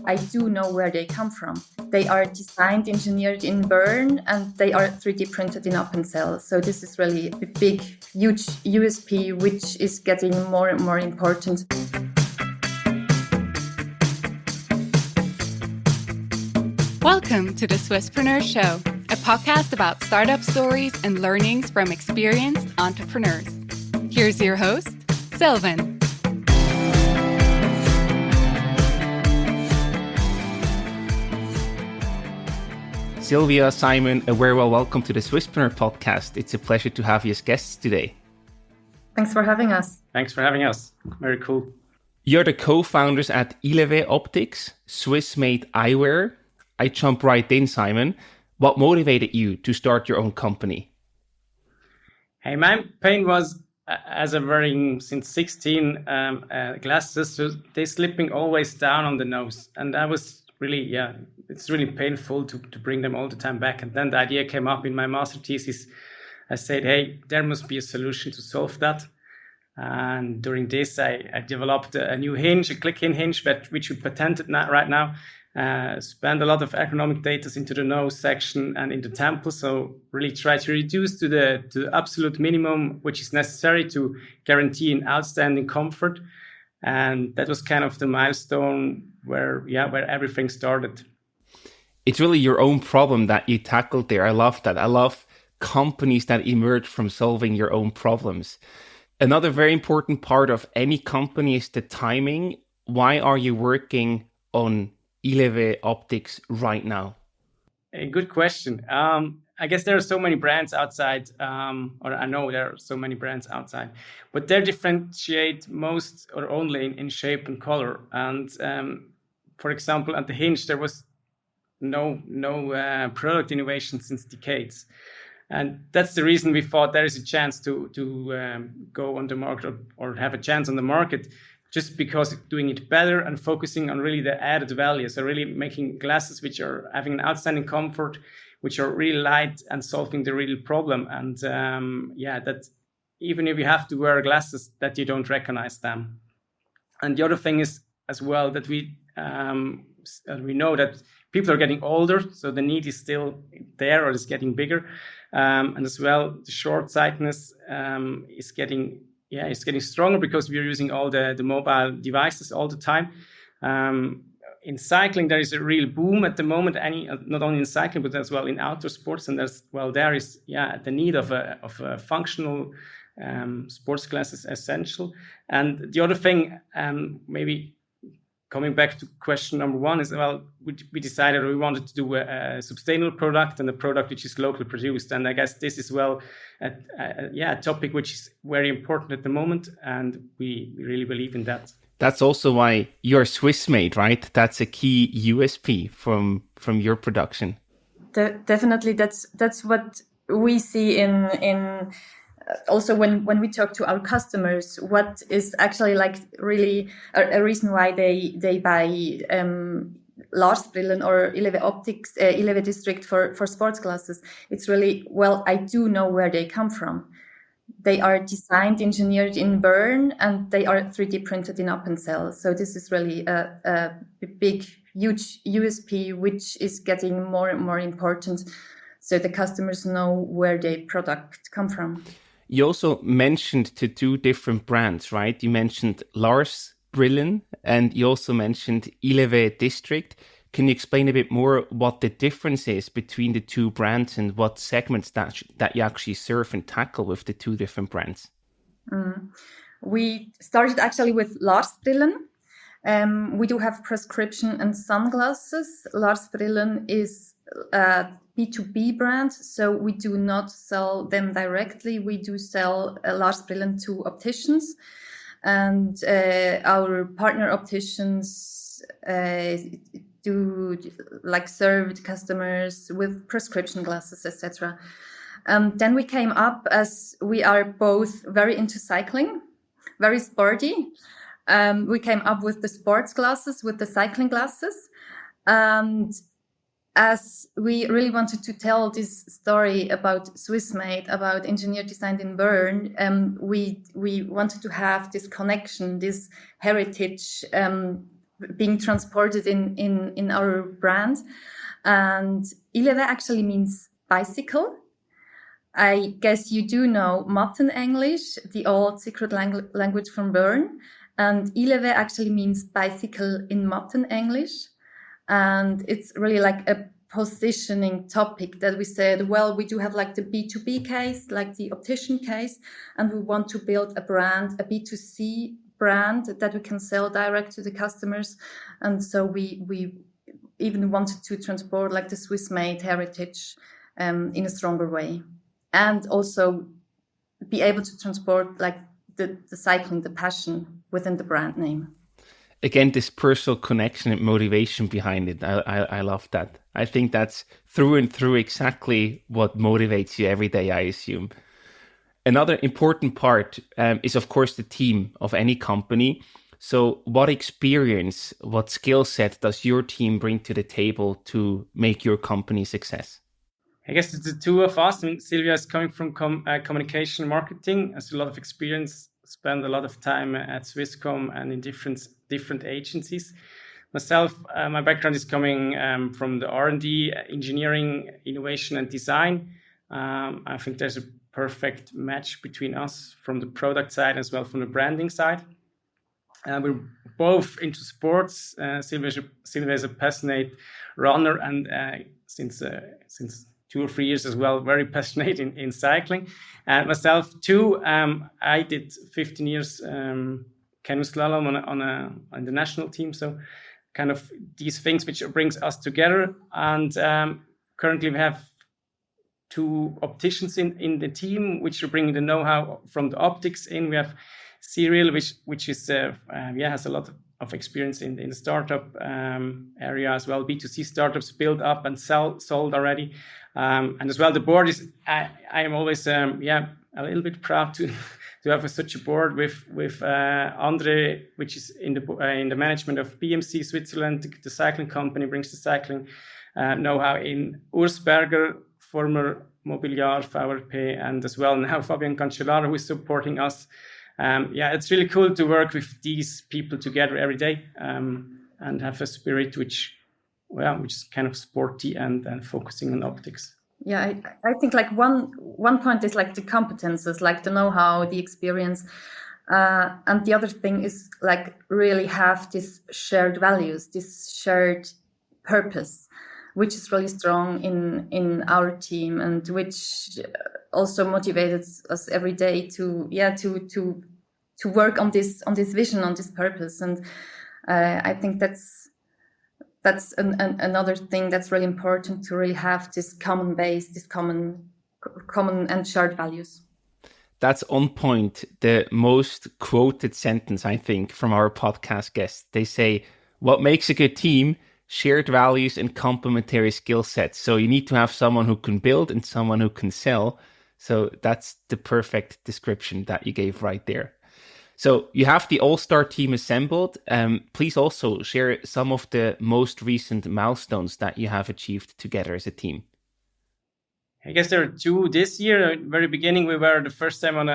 I do know where they come from. They are designed, engineered in Bern, and they are 3D printed in Appenzell. So this is really a big, huge USP, which is getting more and more important. Welcome to the Swisspreneur Show, a podcast about startup stories and learnings from experienced entrepreneurs. Here's your host, Sylvan. Silvia, Simon, a very well welcome to the Swisspreneur podcast. It's a pleasure to have you as guests today. Thanks for having us. Thanks for having us. Very cool. You're the co-founders at ILEVE Optics, Swiss-made Eyewear. I jump right in, Simon. What motivated you to start your own company? Hey, my pain was, since 16, glasses, so they slipping always down on the nose. And I was really, it's really painful to bring them all the time back. And then the idea came up in my master thesis. I said, hey, there must be a solution to solve that. And during this, I developed a new hinge, a click-in hinge, which we patented right now. Spend a lot of ergonomic data into the nose section and in the temple. So really try to reduce to the absolute minimum, which is necessary to guarantee an outstanding comfort. And that was kind of the milestone where everything started. It's really your own problem that you tackled there. I love that. I love companies that emerge from solving your own problems. Another very important part of any company is the timing. Why are you working on ILEVE Optics right now? A good question. I guess there are so many brands outside, or I know there are so many brands outside, but they differentiate most or only in shape and color. And for example, at the hinge, there was no product innovation since decades. And that's the reason we thought there is a chance to go on the market or have a chance on the market, just because doing it better and focusing on really the added value. So really making glasses which are having an outstanding comfort, which are really light and solving the real problem. And that even if you have to wear glasses, that you don't recognize them. And the other thing is as well that we know that people are getting older, so the need is still there or is getting bigger. And as well, the short-sightedness is getting stronger because we're using all the mobile devices all the time. In cycling, there is a real boom at the moment, not only in cycling, but as well in outdoor sports. And there is the need of a functional sports glasses essential. And the other thing, maybe coming back to question number one, is we decided we wanted to do a sustainable product and a product which is locally produced. And I guess this is a topic which is very important at the moment, and we really believe in that. That's also why you're Swiss-made, right? That's a key USP from your production. Definitely, that's what we see in also when we talk to our customers. What is actually like really a reason why they buy Brillen or ILEVE Optics, ILEVE District for sports glasses. It's really, I do know where they come from. They are designed, engineered in Bern, and they are 3D printed in Appenzell. So this is really a big, huge USP, which is getting more and more important. So the customers know where their product come from. You also mentioned the two different brands, right? You mentioned Brillen and you also mentioned ILEVE District. Can you explain a bit more what the difference is between the two brands and what segments that you actually serve and tackle with the two different brands? We started actually with Brillen. We do have prescription and sunglasses. Brillen is a B2B brand, so we do not sell them directly. We do sell Brillen to opticians, and our partner opticians do serve customers with prescription glasses, etc. Then we came up, as we are both very into cycling, very sporty. We came up with the sports glasses, with the cycling glasses. And as we really wanted to tell this story about Swiss-made, about engineered, designed in Bern, we wanted to have this connection, this heritage being transported in our brand. And ILEVE actually means bicycle. I guess you do know Matten English, the old secret language from Bern. And ILEVE actually means bicycle in Matten English. And it's really like a positioning topic that we said, well, we do have like the B2B case, like the optician case, and we want to build a brand, a B2C brand that we can sell direct to the customers. And so we even wanted to transport like the Swiss made heritage in a stronger way, and also be able to transport like the cycling, the passion within the brand name. Again, this personal connection and motivation behind it. I love that. I think that's through and through exactly what motivates you every day, I assume. Another important part is, of course, the team of any company. So what experience, what skill set does your team bring to the table to make your company a success? I guess it's the two of us. I mean, Silvia is coming from communication marketing, has a lot of experience, spent a lot of time at Swisscom and in different agencies. Myself, my background is coming from the R&D, engineering, innovation, and design. I think there's a perfect match between us from the product side as well from the branding side. We're both into sports. Silvia is a passionate runner, and since 2 or 3 years as well, very passionate in cycling. And myself too, I did 15 years canoe slalom on the national team. So kind of these things which brings us together. And currently we have 2 opticians in the team, which are bringing the know-how from the optics in. We have Cyril, which is has a lot of experience in the startup area as well. B2C startups built up and sold already. And as well, the board is. I am always a little bit proud to have such a board with Andre, which is in the management of BMC Switzerland. The cycling company brings the cycling know-how in. Urs Berger, former Mobiliar, VRP, and as well now Fabian Cancellara, who is supporting us. It's really cool to work with these people together every day and have a spirit which is kind of sporty and focusing on optics. Yeah, I think like one point is like the competences, like the know-how, the experience, and the other thing is like really have this shared values, this shared purpose, which is really strong in our team and which also motivates us every day to work on this vision, on this purpose. And I think that's another thing that's really important, to really have this common base, this common and shared values. That's on point. The most quoted sentence, I think, from our podcast guests. They say, what makes a good team? Shared values and complementary skill sets. So you need to have someone who can build and someone who can sell. So that's the perfect description that you gave right there. So you have the all-star team assembled. Please also share some of the most recent milestones that you have achieved together as a team. I guess there are 2 this year. At the very beginning, we were the first time on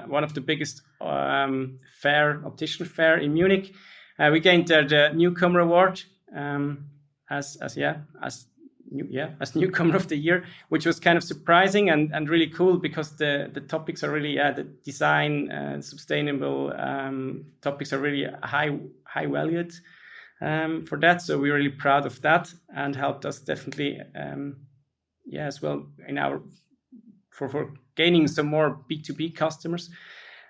one of the biggest optician fair in Munich. We gained the newcomer award as newcomer of the year, which was kind of surprising and really cool, because the topics are really the design, sustainable topics are really high valued for that. So we're really proud of that, and helped us definitely as well in our for gaining some more B2B customers.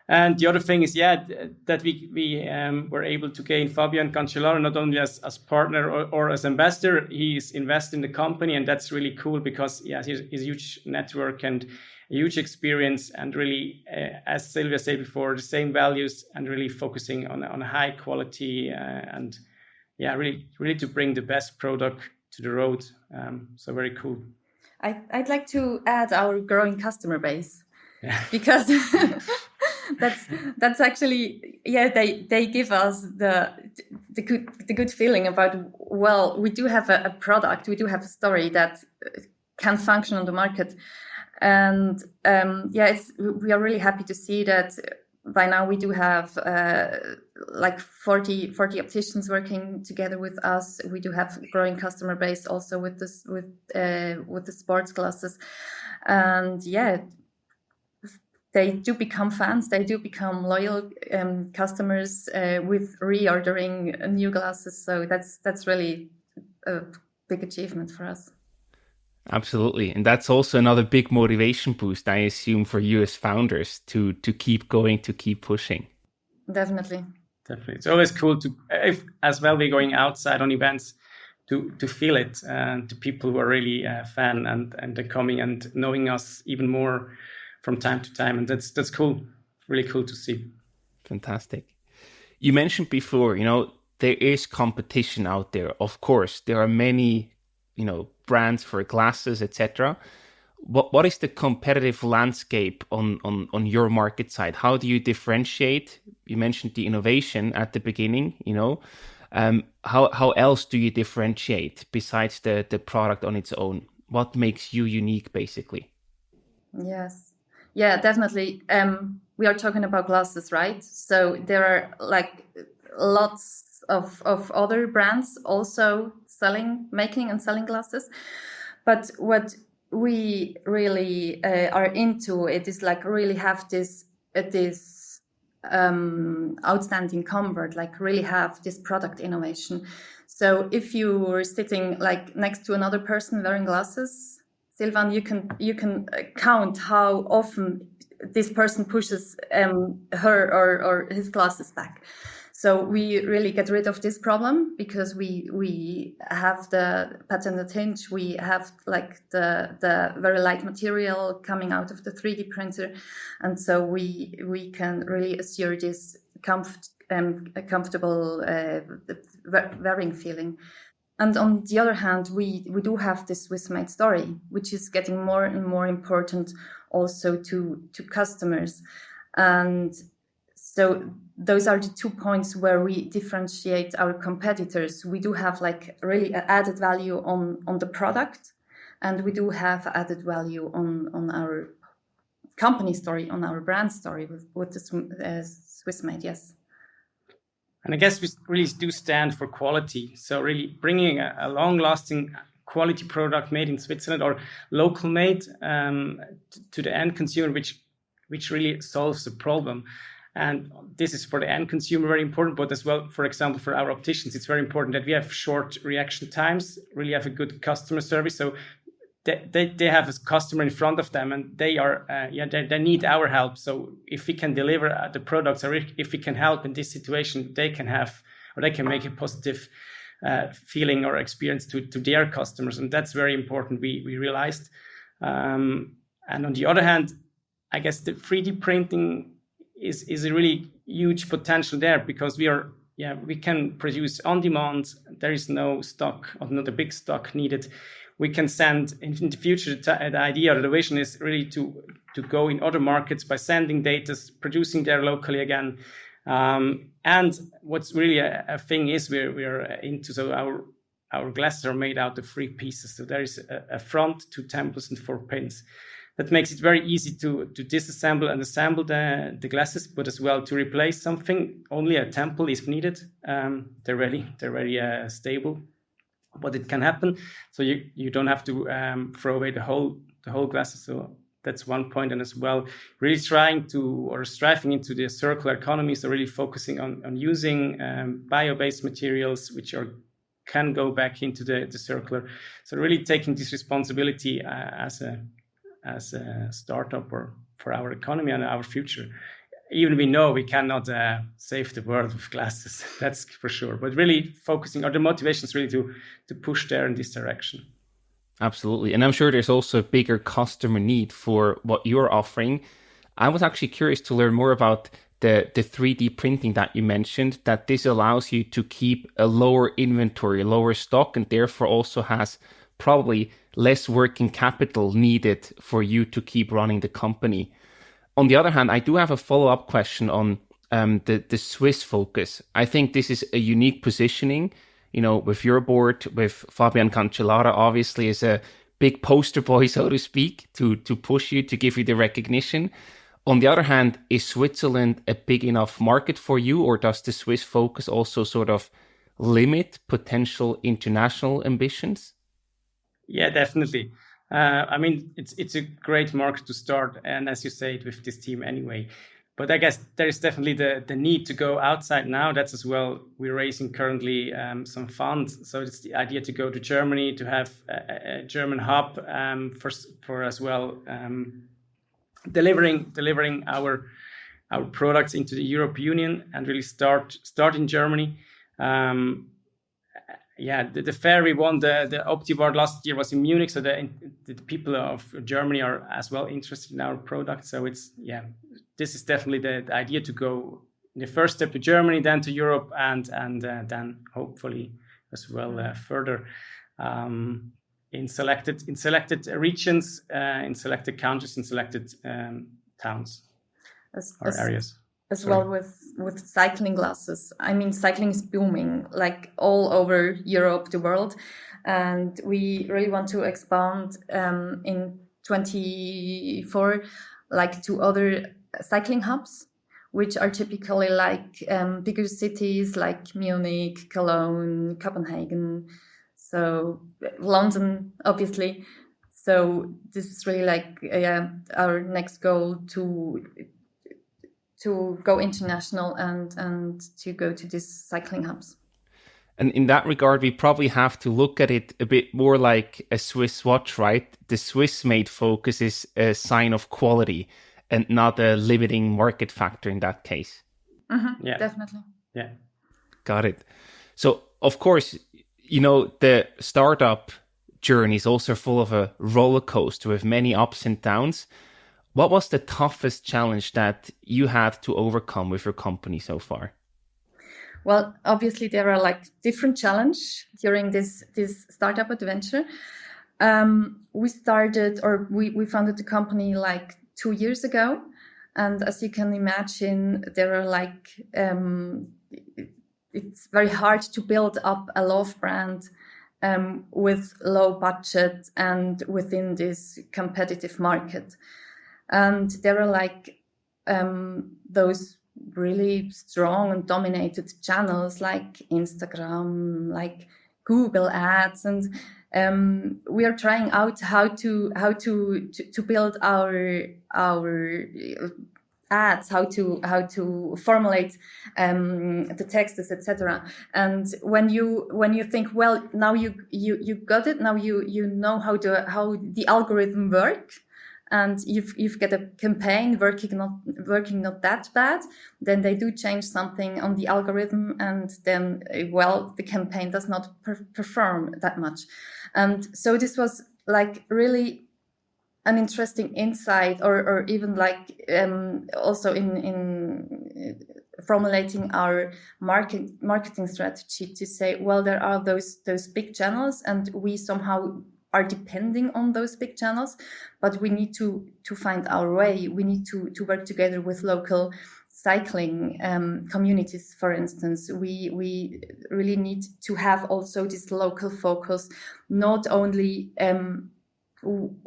And the other thing is, that we were able to gain Fabian Cancellara not only as partner or as ambassador. He's invested in the company, and that's really cool because he's a huge network and a huge experience, and really, as Silvia said before, the same values, and really focusing on a high quality and really to bring the best product to the road. So very cool. I'd like to add our growing customer base, because that's actually they give us the good feeling about, well, we do have a product, we do have a story that can function on the market, and we are really happy to see that by now we do have like 40 opticians working together with us. We do have growing customer base also with the sports glasses, and yeah, they do become fans. They do become loyal customers with reordering new glasses. So that's really a big achievement for us. Absolutely. And that's also another big motivation boost, I assume, for you as founders to keep going, to keep pushing. Definitely. It's always cool to, if as well we're going outside on events, to feel it, and to people who are really a fan and they're coming and knowing us even more from time to time. And that's cool. Really cool to see. Fantastic. You mentioned before, there is competition out there. Of course, there are many, brands for glasses, etc. What is the competitive landscape on your market side? How do you differentiate? You mentioned the innovation at the beginning, how else do you differentiate besides the product on its own? What makes you unique, basically? Yes. Yeah, definitely. We are talking about glasses, right? So there are like lots of other brands also making and selling glasses. But what we really are into it is like really have this outstanding comfort, like really have this product innovation. So if you were sitting like next to another person wearing glasses, Silvan, you can count how often this person pushes her or his glasses back. So we really get rid of this problem because we have the patented hinge, we have like the very light material coming out of the 3D printer, and so we can really assure this comfortable wearing feeling. And on the other hand, we do have this Swiss-made story, which is getting more and more important also to customers. And so those are the 2 points where we differentiate our competitors. We do have like really added value on the product, and we do have added value on our company story, on our brand story with the Swiss-made, yes. And I guess we really do stand for quality. So really bringing a long-lasting quality product made in Switzerland or local made to the end consumer, which really solves the problem. And this is for the end consumer very important, but as well, for example, for our opticians, it's very important that we have short reaction times, really have a good customer service. So they have a customer in front of them, and they are they need our help. So if we can deliver the products, or if we can help in this situation, they can make a positive feeling or experience to their customers, and that's very important. We realized, and on the other hand, I guess the 3D printing is a really huge potential there, because we can produce on demand. There is no stock, or not a big stock needed. We can send in the future. The idea or the vision is really to go in other markets by sending data, producing there locally again. And what's really a thing is we're into, so our glasses are made out of 3 pieces. So there is a front, 2 temples, and 4 pins. That makes it very easy to disassemble and assemble the glasses, but as well to replace something. Only a temple is needed. They're very stable, but it can happen. So you don't have to throw away the whole glasses. So that's one point. And as well, really striving into the circular economy. So really focusing on using bio-based materials, which can go back into the circular. So really taking this responsibility as a startup or for our economy and our future. Even we know we cannot save the world with glasses, that's for sure. But really focusing, or the motivation is really to push there in this direction. Absolutely. And I'm sure there's also a bigger customer need for what you're offering. I was actually curious to learn more about the 3D printing that you mentioned, that this allows you to keep a lower inventory, lower stock, and therefore also has probably less working capital needed for you to keep running the company. On the other hand, I do have a follow-up question on the Swiss focus. I think this is a unique positioning, with your board, with Fabian Cancellara, obviously is a big poster boy, so to speak, to push you, to give you the recognition. On the other hand, is Switzerland a big enough market for you, or does the Swiss focus also sort of limit potential international ambitions? Yeah, definitely. I mean, it's a great market to start, and as you say, with this team anyway. But I guess there is definitely the need to go outside now. That's as well, we're raising currently some funds. So it's the idea to go to Germany, to have a German hub for as well delivering our products into the European Union and really start in Germany. The fair we won the OptiWard last year was in Munich, so the people of Germany are as well interested in our product. So this is definitely the idea to go in the first step to Germany, then to Europe, and then hopefully as well further in selected regions, in selected countries, in selected towns or areas. As well with cycling glasses. I mean, cycling is booming like all over Europe, the world, and we really want to expand in 2024 like to other cycling hubs, which are typically like bigger cities like Munich, Cologne, Copenhagen, so London, obviously. So this is really like our next goal to go international and to go to these cycling hubs. And in that regard, we probably have to look at it a bit more like a Swiss watch, right? The Swiss-made focus is a sign of quality and not a limiting market factor in that case. Mm-hmm, yeah, definitely. Yeah. Got it. So, of course, the startup journey is also full of a roller coaster with many ups and downs. What was the toughest challenge that you had to overcome with your company so far? Well, obviously there are like different challenges during this startup adventure. We founded the company like 2 years ago, and as you can imagine, there are like it's very hard to build up a love brand with low budget and within this competitive market. And there are like those really strong and dominated channels like Instagram, like Google ads, and we are trying out how to build our ads, how to formulate the texts, etc. And when you think, well, now you got it, now you know how the algorithm work, and you've got a campaign working not that bad, then they do change something on the algorithm, and then the campaign does not perform that much. And so this was like really an interesting insight, or even like also in formulating our marketing strategy to say, well, there are those big channels, and we somehow are depending on those big channels, but we need to find our way. We need to work together with local cycling communities, for instance. We really need to have also this local focus, not only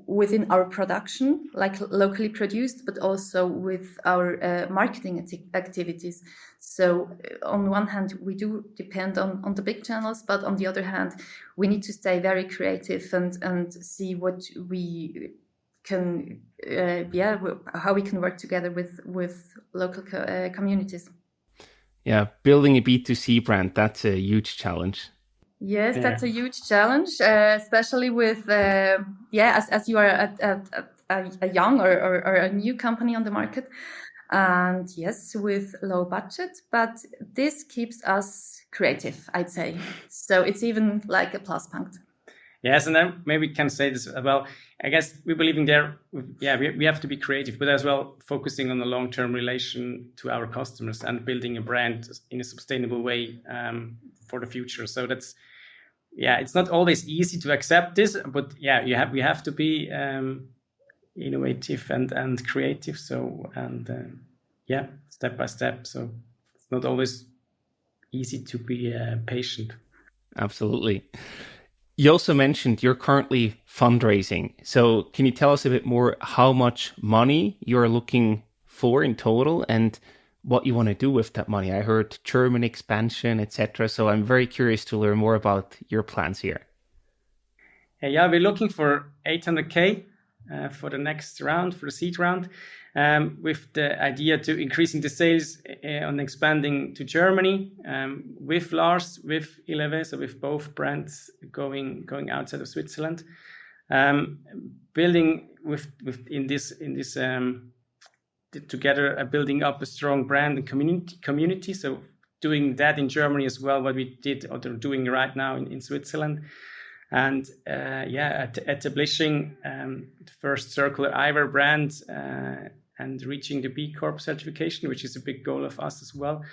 within our production, like locally produced, but also with our marketing activities. So on one hand, we do depend on the big channels, but on the other hand, we need to stay very creative and see what we can, how we can work together with local communities. Yeah, building a B2C brand, that's a huge challenge. Yes, that's a huge challenge, especially with, as you are a young or a new company on the market. And yes, with low budget, but this keeps us creative, I'd say. So it's even like a plus point. Yes, and then maybe we can say this as well. I guess we believe in we have to be creative, but as well focusing on the long-term relation to our customers and building a brand in a sustainable way for the future. So that's, it's not always easy to accept this, but we have to be innovative and creative. So step by step. So it's not always easy to be patient. Absolutely. You also mentioned you're currently fundraising. So can you tell us a bit more how much money you're looking for in total and what you want to do with that money. I heard German expansion, etc. So I'm very curious to learn more about your plans here. Yeah, we're looking for 800K for the next round, for the seed round, with the idea to increasing the sales and expanding to Germany with Lars, with ILEVE, so with both brands going outside of Switzerland, building together, building up a strong brand and community. So doing that in Germany as well, what we did or they're doing right now in Switzerland. And establishing the first circular eyewear brand and reaching the B Corp certification, which is a big goal of us as well.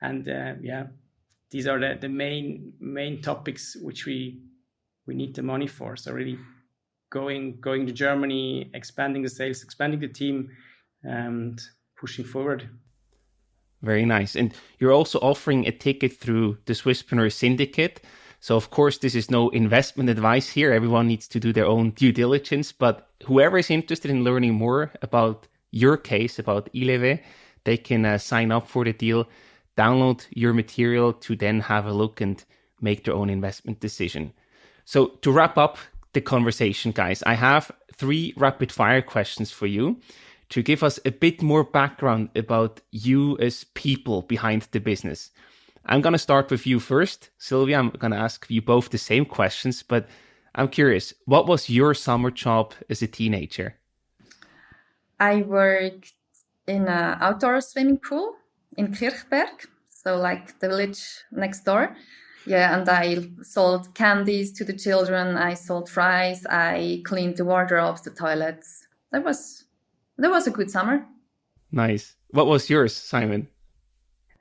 And these are the main topics which we need the money for. So really going to Germany, expanding the sales, expanding the team, and pushing forward. Very nice. And you're also offering a ticket through the Swisspreneur syndicate. So, of course, this is no investment advice here. Everyone needs to do their own due diligence. But whoever is interested in learning more about your case, about ILEVE, they can sign up for the deal, download your material to then have a look and make their own investment decision. So to wrap up the conversation, guys, I have 3 rapid fire questions for you to give us a bit more background about you as people behind the business. I'm going to start with you first. Silvia, I'm going to ask you both the same questions, but I'm curious, what was your summer job as a teenager? I worked in an outdoor swimming pool in Kirchberg, so like the village next door. Yeah, and I sold candies to the children. I sold fries. I cleaned the wardrobes, the toilets. That was a good summer. Nice. What was yours, Simon?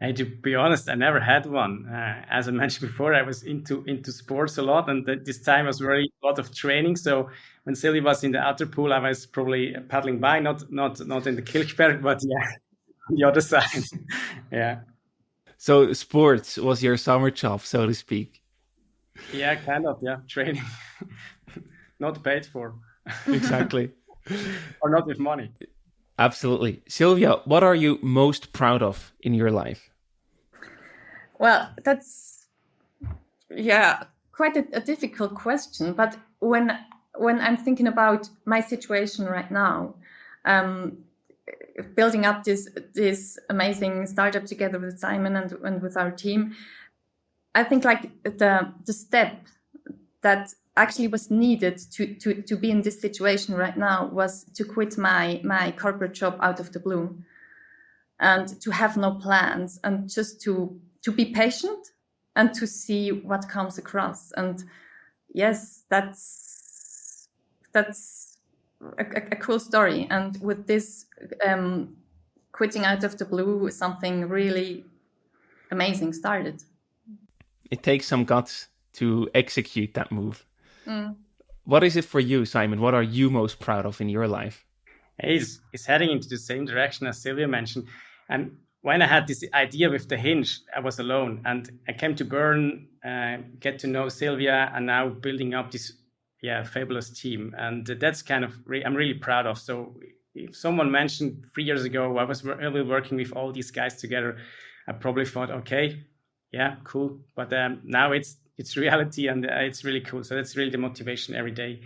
Hey, to be honest, I never had one. As I mentioned before, I was into sports a lot, and this time was really a lot of training. So when Silvia was in the outer pool, I was probably paddling by, not in the Kirchberg, but yeah, on the other side. Yeah. So sports was your summer job, so to speak. Yeah, kind of. Yeah, training, not paid for. Exactly. Or not with money. Absolutely. Silvia, what are you most proud of in your life? Well, that's quite a difficult question. But when I'm thinking about my situation right now, building up this amazing startup together with Simon and with our team, I think like the step that actually was needed to be in this situation right now was to quit my corporate job out of the blue and to have no plans and just to be patient and to see what comes across. And yes, that's a cool story. And with this quitting out of the blue, something really amazing started. It takes some guts to execute that move. What is it for you, Simon? What are you most proud of in your life? It's heading into the same direction as Silvia mentioned. And when I had this idea with the hinge, I was alone. And I came to Bern, get to know Silvia, and now building up this fabulous team. And that's kind of, I'm really proud of. So if someone mentioned 3 years ago, I was really working with all these guys together, I probably thought, okay, yeah, cool. But now it's reality and it's really cool. So that's really the motivation every day,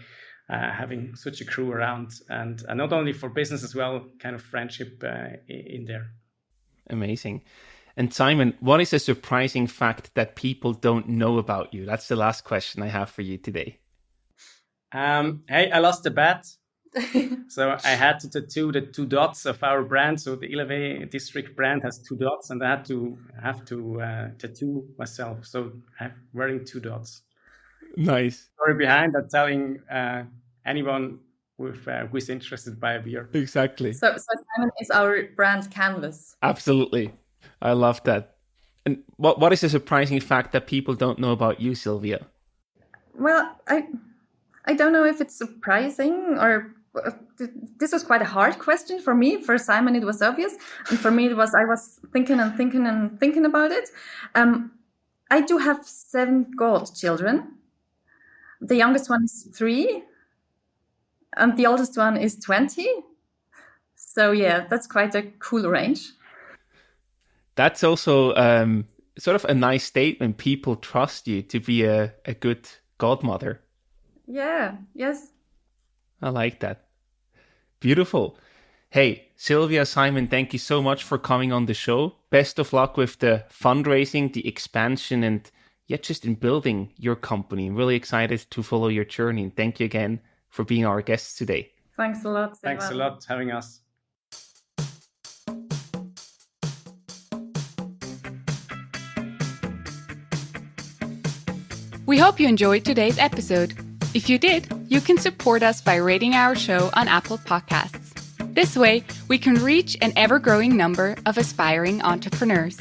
having such a crew around and not only for business as well, kind of friendship in there. Amazing. And Simon, what is a surprising fact that people don't know about you? That's the last question I have for you today. Hey, I lost the bet. So I had to tattoo the 2 dots of our brand. So the ILEVE district brand has 2 dots, and I have to tattoo myself. So I'm wearing 2 dots. Nice. Story behind that, telling anyone with who is interested by a beer. Exactly. So Simon is our brand canvas. Absolutely. I love that. And what is a surprising fact that people don't know about you, Silvia? Well, I don't know if it's surprising or this was quite a hard question for me. For Simon, it was obvious. And for me, I was thinking about it. I do have 7 godchildren. The youngest one is 3 and the oldest one is 20. So yeah, that's quite a cool range. That's also sort of a nice statement. People trust you to be a good godmother. Yeah, yes. I like that. Beautiful. Hey, Silvia, Simon, thank you so much for coming on the show. Best of luck with the fundraising, the expansion, and just in building your company. I'm really excited to follow your journey. And thank you again for being our guests today. Thanks a lot, Silvan. Thanks a lot for having us. We hope you enjoyed today's episode. If you did, you can support us by rating our show on Apple Podcasts. This way, we can reach an ever-growing number of aspiring entrepreneurs.